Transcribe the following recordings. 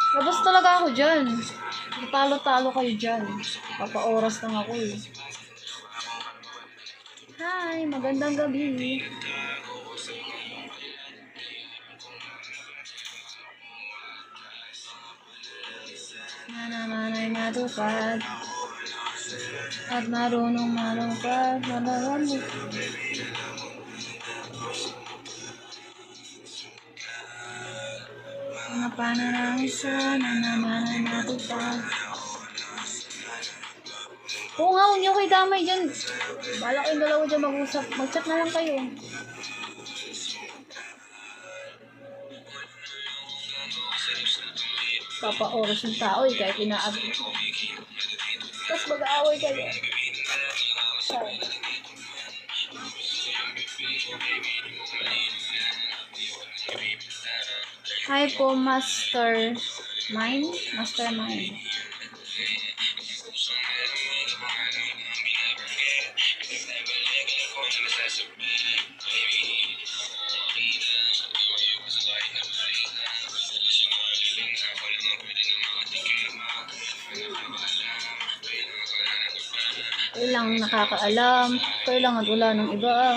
Labas talaga ako dyan. Talo-talo kayo dyan. Papa-oras lang ako eh. Hi, magandang gabi. Na naman ay matupad at marunong malungkad. Malawan mo. Mga pananangisa na naman ay matupad. Oo nga, huwag niyo kayo damay dyan. Bala kayong dalawa dyan mag-usap. Mag-chat na lang kayo. Papa-oras yung tao eh, kahit inaabot. Tapos mag-aaway kayo. Sorry. Hi po, Mastermind. Kayo lang nakakaalam. Kayo lang at wala ng iba.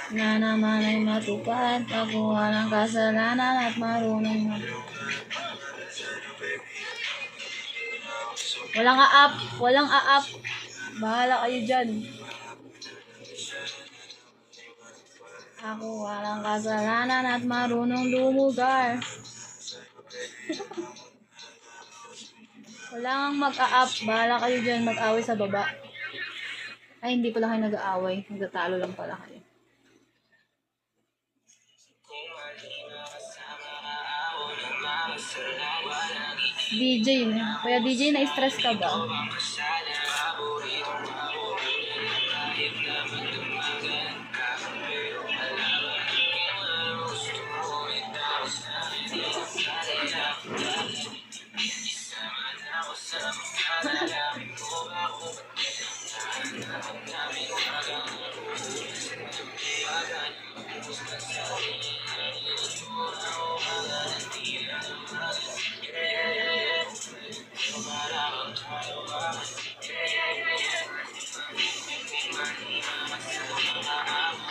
Na naman ay matupad. Pagkuha ng kasalanan at marunong walang aap. Walang aap. Bahala kayo dyan. Ako walang kasalanan at marunong lumugar. Wala kang mag-a-up. Bahala kayo dyan mag-away sa baba. Ay, hindi pala kayo nag-aaway. Nagtatalo lang pala kayo. DJ na. Kaya DJ, na-stress ka ba?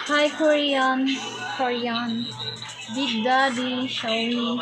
Hi, Korean. Big Daddy, Showy.